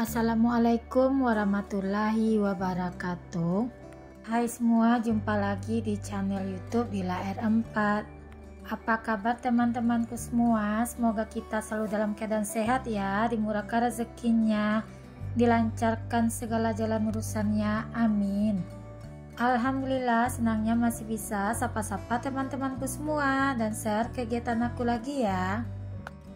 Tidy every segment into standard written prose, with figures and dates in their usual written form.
Assalamualaikum warahmatullahi wabarakatuh. Hai semua, jumpa lagi di channel YouTube Dila R4. Apa kabar teman-temanku semua? Semoga kita selalu dalam keadaan sehat ya, dimurahkan rezekinya, dilancarkan segala jalan urusannya, amin. Alhamdulillah, senangnya masih bisa sapa-sapa teman-temanku semua dan share kegiatan aku lagi ya.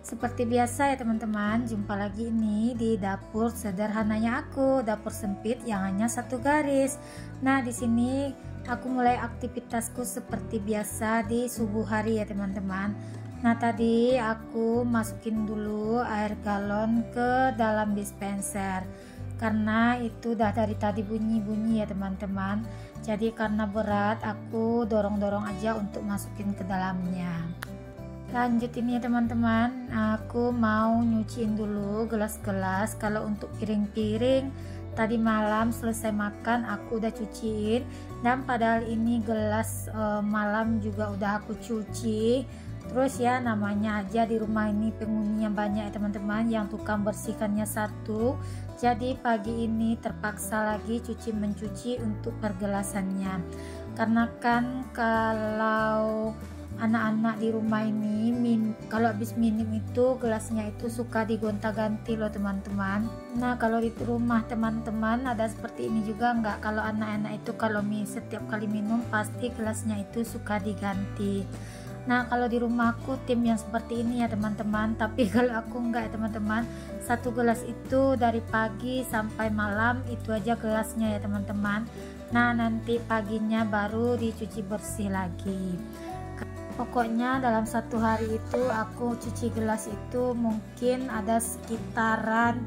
Seperti biasa ya teman-teman, jumpa lagi ini di dapur sederhananya aku, dapur sempit yang hanya satu garis. Nah, di sini aku mulai aktivitasku seperti biasa di subuh hari ya teman-teman. Nah, tadi aku masukin dulu air galon ke dalam dispenser. Karena itu udah dari tadi bunyi-bunyi ya teman-teman. Jadi karena berat, aku dorong-dorong aja untuk masukin ke dalamnya. Lanjut ini ya teman-teman, aku mau nyuciin dulu gelas-gelas. Kalau untuk piring-piring tadi malam selesai makan aku udah cuciin, dan padahal ini gelas malam juga udah aku cuci. Terus ya, namanya aja di rumah ini penghuninya banyak ya teman-teman, yang tukang bersihkannya satu. Jadi pagi ini terpaksa lagi cuci mencuci untuk pergelasannya, karena kan kalau anak-anak di rumah ini kalau habis minum itu gelasnya itu suka digonta-ganti loh teman-teman. Nah, kalau di rumah teman-teman ada seperti ini juga nggak? Kalau anak-anak itu kalau setiap kali minum pasti gelasnya itu suka diganti. Nah, kalau di rumahku tim yang seperti ini ya teman-teman. Tapi kalau aku enggak ya teman-teman, satu gelas itu dari pagi sampai malam itu aja gelasnya ya teman-teman. Nah, nanti paginya baru dicuci bersih lagi. Pokoknya dalam satu hari itu aku cuci gelas itu mungkin ada sekitaran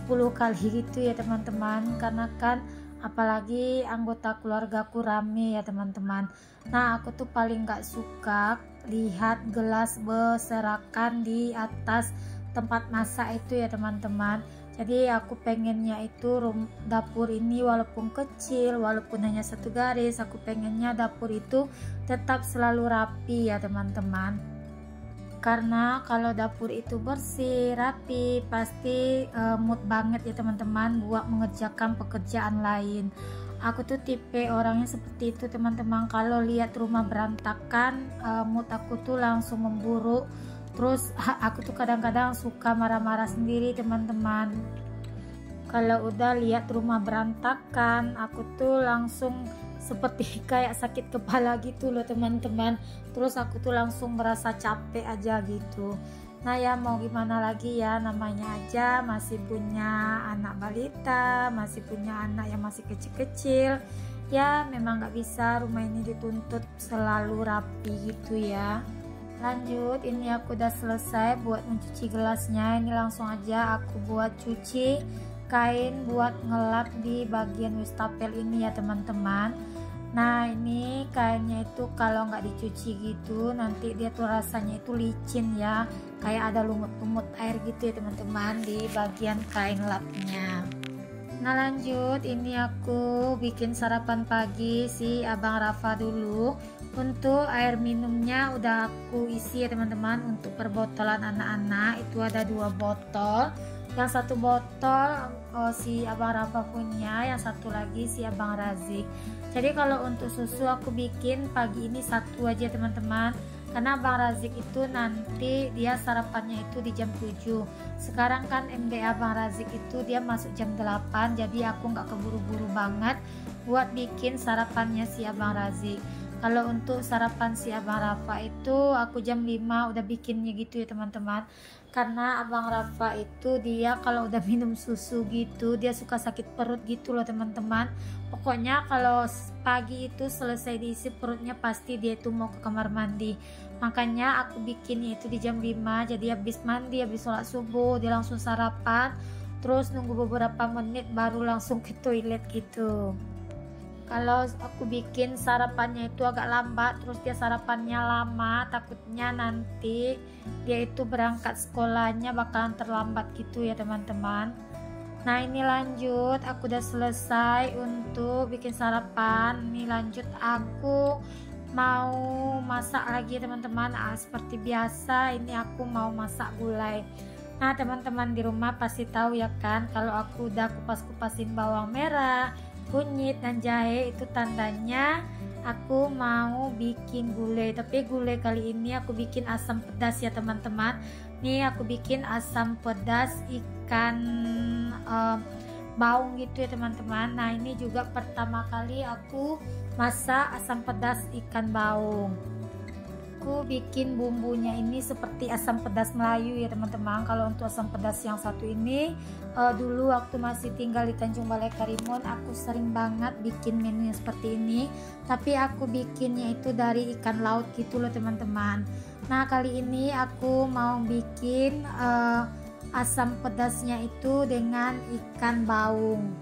10 kali gitu ya teman-teman. Karena kan apalagi anggota keluargaku rame ya teman-teman. Nah, aku tuh paling gak suka lihat gelas berserakan di atas tempat masak itu ya teman-teman. Jadi aku pengennya itu dapur ini walaupun kecil, walaupun hanya satu garis, aku pengennya dapur itu tetap selalu rapi ya teman-teman. Karena kalau dapur itu bersih, rapi, pasti mood banget ya teman-teman buat mengerjakan pekerjaan lain. Aku tuh tipe orangnya seperti itu teman-teman. Kalau lihat rumah berantakan, mood aku tuh langsung memburuk. Terus aku tuh kadang-kadang suka marah-marah sendiri teman-teman. Kalau udah lihat rumah berantakan, aku tuh langsung seperti kayak sakit kepala gitu loh teman-teman. Terus aku tuh langsung merasa capek aja gitu. Nah ya, mau gimana lagi ya, namanya aja masih punya anak balita, masih punya anak yang masih kecil-kecil. Ya memang gak bisa rumah ini dituntut selalu rapi gitu ya. Lanjut, ini aku udah selesai buat mencuci gelasnya. Ini langsung aja aku buat cuci kain buat ngelap di bagian wastafel ini ya teman-teman. Nah, ini kainnya itu kalau nggak dicuci gitu nanti dia tuh rasanya itu licin ya, kayak ada lumut-lumut air gitu ya teman-teman di bagian kain lapnya. Nah, lanjut, ini aku bikin sarapan pagi si Abang Rafa dulu. Untuk air minumnya udah aku isi ya teman-teman. Untuk perbotolan anak-anak itu ada 2 botol. Yang satu botol si Abang Rafa punya, yang satu lagi si Abang Razik. Jadi kalau untuk susu aku bikin pagi ini satu aja teman-teman. Karena Abang Razik itu nanti dia sarapannya itu di jam 7. Sekarang kan MDA Abang Razik itu dia masuk jam 8. Jadi aku nggak keburu-buru banget buat bikin sarapannya si Abang Razik. Kalau untuk sarapan si Abang Rafa itu aku jam 5 udah bikinnya gitu ya teman-teman. Karena Abang Rafa itu dia kalau udah minum susu gitu dia suka sakit perut gitu loh teman-teman. Pokoknya kalau pagi itu selesai diisi perutnya pasti dia itu mau ke kamar mandi. Makanya aku bikinnya itu di jam 5. Jadi habis mandi, habis sholat subuh dia langsung sarapan. Terus nunggu beberapa menit baru langsung ke toilet gitu. Kalau aku bikin sarapannya itu agak lambat, terus dia sarapannya lama, takutnya nanti dia itu berangkat sekolahnya bakalan terlambat gitu ya teman-teman. Nah, ini lanjut, aku udah selesai untuk bikin sarapan. Ini lanjut aku mau masak lagi teman-teman. Seperti biasa ini aku mau masak gulai. Nah teman-teman di rumah pasti tahu ya kan, kalau aku udah kupas-kupasin bawang merah, kunyit dan jahe, itu tandanya aku mau bikin gulai. Tapi gulai kali ini aku bikin asam pedas ya teman-teman. Nih aku bikin asam pedas ikan baung gitu ya teman-teman. Nah ini juga pertama kali aku masak asam pedas ikan baung. Aku bikin bumbunya ini seperti asam pedas Melayu ya teman-teman. Kalau untuk asam pedas yang satu ini dulu waktu masih tinggal di Tanjung Balai Karimun, aku sering banget bikin menu seperti ini, tapi aku bikinnya itu dari ikan laut gitu loh teman-teman. Nah kali ini aku mau bikin asam pedasnya itu dengan ikan baung.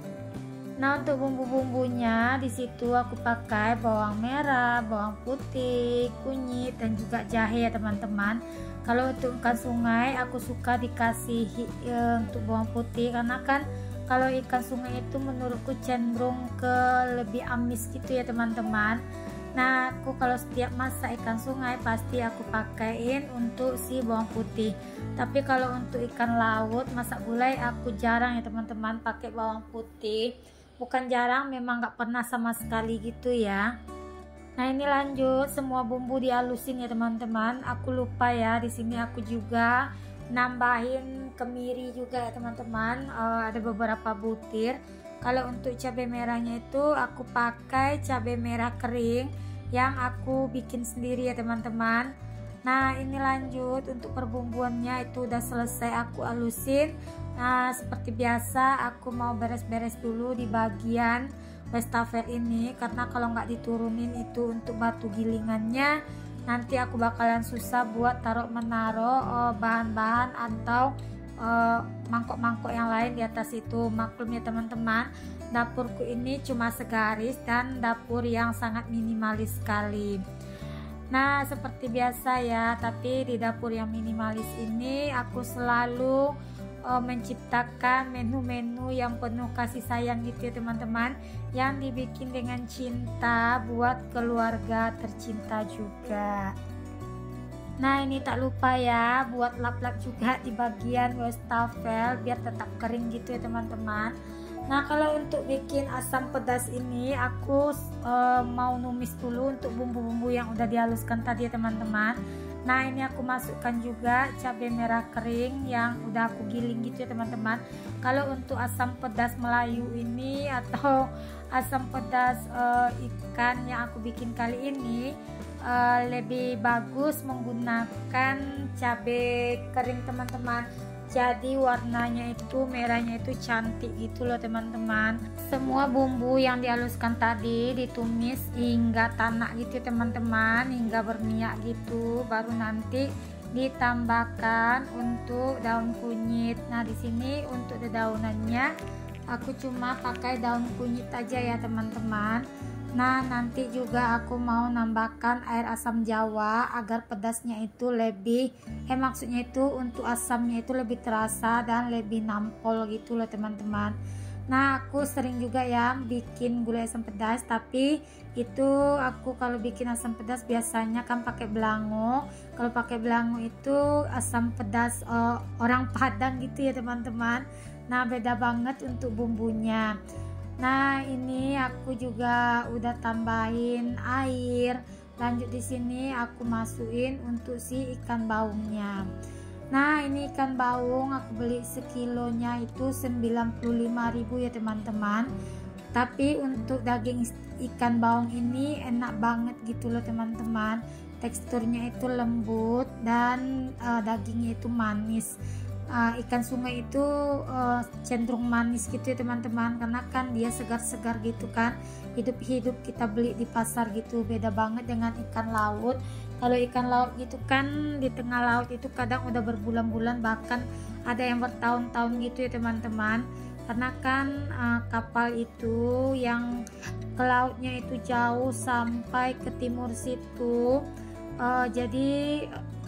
Nah untuk bumbu-bumbunya di situ aku pakai bawang merah, bawang putih, kunyit dan juga jahe ya teman-teman. Kalau untuk ikan sungai aku suka dikasih untuk bawang putih, karena kan kalau ikan sungai itu menurutku cenderung ke lebih amis gitu ya teman-teman. Nah aku kalau setiap masak ikan sungai pasti aku pakaiin untuk si bawang putih. Tapi kalau untuk ikan laut masak gulai aku jarang ya teman-teman pakai bawang putih. Bukan jarang, memang nggak pernah sama sekali gitu ya. Nah ini lanjut semua bumbu dihalusin ya teman-teman. Aku lupa ya, di sini aku juga nambahin kemiri juga ya teman-teman. Ada beberapa butir. Kalau untuk cabai merahnya itu aku pakai cabai merah kering yang aku bikin sendiri ya teman-teman. Nah ini lanjut untuk perbumbuannya itu udah selesai aku halusin. Nah seperti biasa aku mau beres-beres dulu di bagian wastafel ini, karena kalau nggak diturunin itu untuk batu gilingannya nanti aku bakalan susah buat taruh menaruh bahan-bahan atau mangkok-mangkok yang lain di atas itu. Maklum ya teman-teman, dapurku ini cuma segaris dan dapur yang sangat minimalis sekali. Nah seperti biasa ya, tapi di dapur yang minimalis ini aku selalu menciptakan menu-menu yang penuh kasih sayang gitu ya teman-teman, yang dibikin dengan cinta buat keluarga tercinta juga. Nah ini tak lupa ya buat lap-lap juga di bagian wastafel biar tetap kering gitu ya teman-teman. Nah kalau untuk bikin asam pedas ini aku mau numis dulu untuk bumbu-bumbu yang udah dihaluskan tadi ya teman-teman. Nah ini aku masukkan juga cabai merah kering yang udah aku giling gitu ya teman-teman. Kalau untuk asam pedas Melayu ini atau asam pedas ikan yang aku bikin kali ini lebih bagus menggunakan cabai kering teman-teman. Jadi warnanya itu merahnya itu cantik gitu loh teman-teman. Semua bumbu yang dihaluskan tadi ditumis hingga tanak gitu teman-teman, hingga berminyak gitu, baru nanti ditambahkan untuk daun kunyit. Nah di sini untuk dedaunannya aku cuma pakai daun kunyit aja ya teman-teman. Nah nanti juga aku mau nambahkan air asam jawa agar pedasnya itu lebih maksudnya itu untuk asamnya itu lebih terasa dan lebih nampol gitu loh teman-teman. Nah aku sering juga ya bikin gulai asam pedas, tapi itu aku kalau bikin asam pedas biasanya kan pakai belango. Kalau pakai belango itu asam pedas orang Padang gitu ya teman-teman. Nah beda banget untuk bumbunya. Nah ini aku juga udah tambahin air. Lanjut di sini aku masukin untuk si ikan baungnya. Nah ini ikan baung aku beli sekilonya itu 95.000 ya teman-teman. Tapi untuk daging ikan baung ini enak banget gitu loh teman-teman. Teksturnya itu lembut dan dagingnya itu manis. Ikan sungai itu cenderung manis gitu ya teman-teman, karena kan dia segar-segar gitu kan, hidup-hidup kita beli di pasar gitu. Beda banget dengan ikan laut. Kalau ikan laut gitu kan di tengah laut itu kadang udah berbulan-bulan, bahkan ada yang bertahun-tahun gitu ya teman-teman, karena kan kapal itu yang ke lautnya itu jauh sampai ke timur situ. Jadi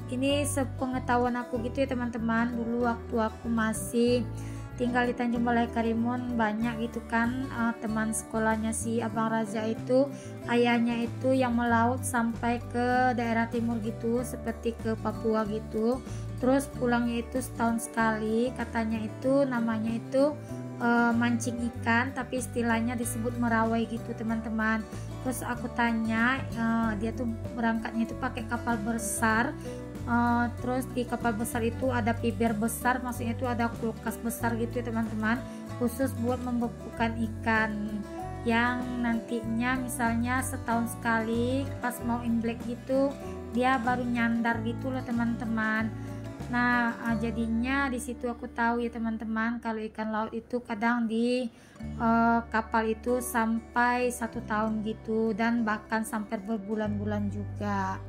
ini sepengetahuan aku gitu ya teman-teman, dulu waktu aku masih tinggal di Tanjung Balai Karimun banyak gitu kan. Teman sekolahnya si Abang Raza itu, ayahnya itu yang melaut sampai ke daerah timur gitu, seperti ke Papua gitu. Terus pulangnya itu setahun sekali, katanya itu namanya itu mancing ikan, tapi istilahnya disebut merawai gitu teman-teman. Terus aku tanya, dia tuh berangkatnya itu pakai kapal besar. Terus di kapal besar itu ada piber besar, maksudnya itu ada kulkas besar gitu ya teman-teman, khusus buat membekukan ikan yang nantinya misalnya setahun sekali pas mau imlek gitu dia baru nyandar gitu loh teman-teman. Nah jadinya di situ aku tahu ya teman-teman, kalau ikan laut itu kadang di kapal itu sampai 1 tahun gitu, dan bahkan sampai berbulan-bulan juga.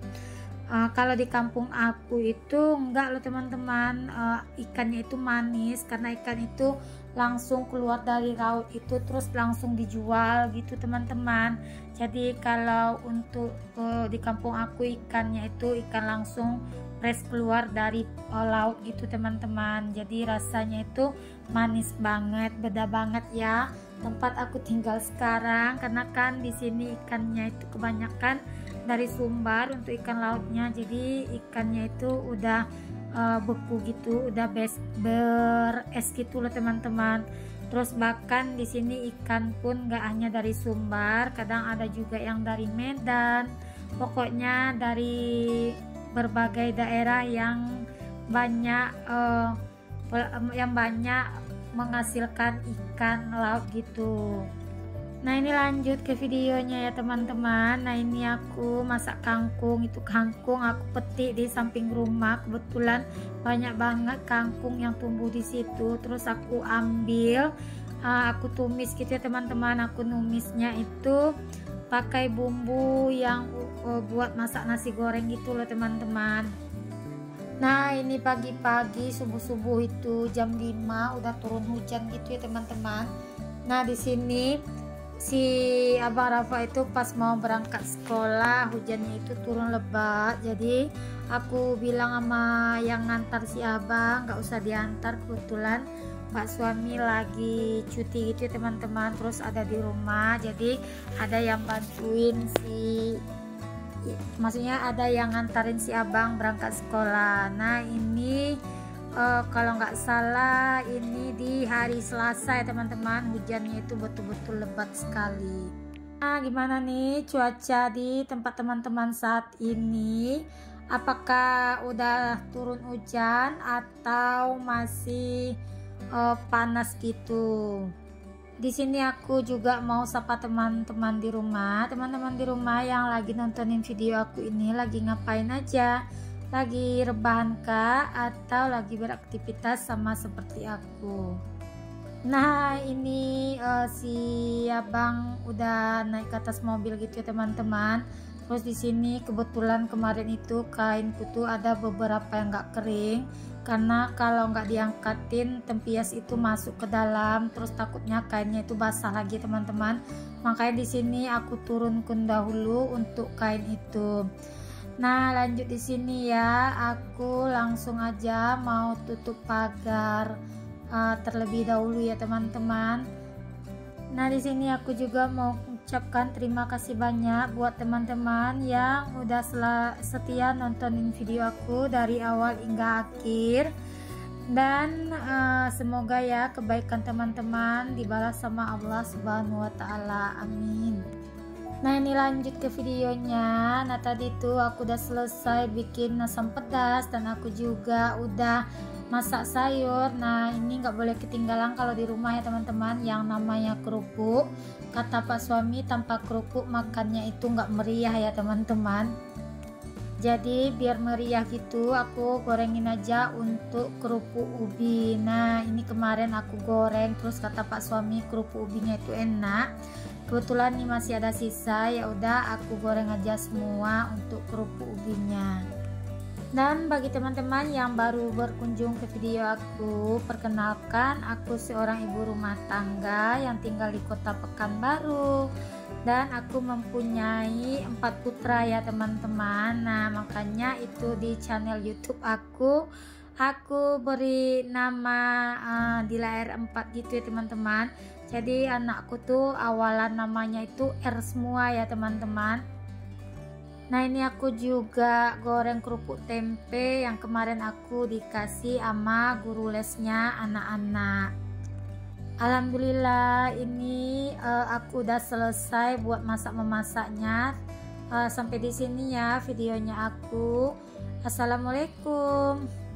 Kalau di kampung aku itu enggak loh teman-teman, ikannya itu manis karena ikan itu langsung keluar dari laut itu terus langsung dijual gitu teman-teman. Jadi kalau untuk di kampung aku ikannya itu ikan langsung fresh keluar dari laut gitu teman-teman. Jadi rasanya itu manis banget, beda banget ya tempat aku tinggal sekarang, karena kan di sini ikannya itu kebanyakan dari Sumbar untuk ikan lautnya, jadi ikannya itu udah beku gitu, udah beres gitu loh teman-teman. Terus bahkan di sini ikan pun gak hanya dari Sumbar, kadang ada juga yang dari Medan, pokoknya dari berbagai daerah yang banyak menghasilkan ikan laut gitu. Nah ini lanjut ke videonya ya teman-teman. Nah ini aku masak kangkung, itu kangkung aku petik di samping rumah, kebetulan banyak banget kangkung yang tumbuh di situ. Terus aku ambil, aku tumis gitu ya teman-teman. Aku numisnya itu pakai bumbu yang buat masak nasi goreng gitu loh teman-teman. Nah ini pagi-pagi subuh-subuh itu jam 5 udah turun hujan gitu ya teman-teman. Nah di sini si Abang Rafa itu pas mau berangkat sekolah hujannya itu turun lebat, jadi aku bilang sama yang ngantar si abang gak usah diantar, kebetulan pak suami lagi cuti gitu ya teman-teman, terus ada di rumah, jadi ada yang bantuin maksudnya ada yang ngantarin si abang berangkat sekolah. Nah ini kalau nggak salah ini di hari Selasa ya teman-teman, hujannya itu betul-betul lebat sekali. Nah gimana nih cuaca di tempat teman-teman saat ini, apakah udah turun hujan atau masih panas gitu? Di sini aku juga mau sapa teman-teman di rumah, teman-teman di rumah yang lagi nontonin video aku ini lagi ngapain aja? Lagi rebahan kah atau lagi beraktivitas sama seperti aku? Nah ini si abang udah naik ke atas mobil gitu ya teman-teman. Terus di sini kebetulan kemarin itu kainku tuh ada beberapa yang nggak kering, karena kalau nggak diangkatin tempias itu masuk ke dalam, terus takutnya kainnya itu basah lagi teman-teman. Makanya di sini aku turunkan dahulu untuk kain itu. Nah lanjut di sini ya, aku langsung aja mau tutup pagar terlebih dahulu ya teman-teman. Nah di sini aku juga mau ucapkan terima kasih banyak buat teman-teman yang udah setia nontonin video aku dari awal hingga akhir, dan semoga ya kebaikan teman-teman dibalas sama Allah Subhanahu wa Ta'ala, amin. Nah ini lanjut ke videonya. Nah tadi tuh aku udah selesai bikin asam pedas dan aku juga udah masak sayur. Nah ini nggak boleh ketinggalan kalau di rumah ya teman-teman, yang namanya kerupuk. Kata pak suami tanpa kerupuk makannya itu nggak meriah ya teman-teman. Jadi biar meriah gitu aku gorengin aja untuk kerupuk ubi. Nah ini kemarin aku goreng, terus kata pak suami kerupuk ubinya itu enak. Kebetulan nih masih ada sisa, ya udah aku goreng aja semua untuk kerupuk ubinya. Dan bagi teman-teman yang baru berkunjung ke video aku, perkenalkan aku seorang ibu rumah tangga yang tinggal di kota Pekanbaru, dan aku mempunyai 4 putra ya teman-teman. Nah makanya itu di channel YouTube aku aku beri nama Dila R4 gitu ya teman-teman. Jadi anakku tuh awalan namanya itu R semua ya teman-teman. Nah ini aku juga goreng kerupuk tempe yang kemarin aku dikasih sama guru lesnya anak-anak. Alhamdulillah ini aku udah selesai buat masak-memasaknya. Sampai di sini ya videonya aku. Assalamualaikum.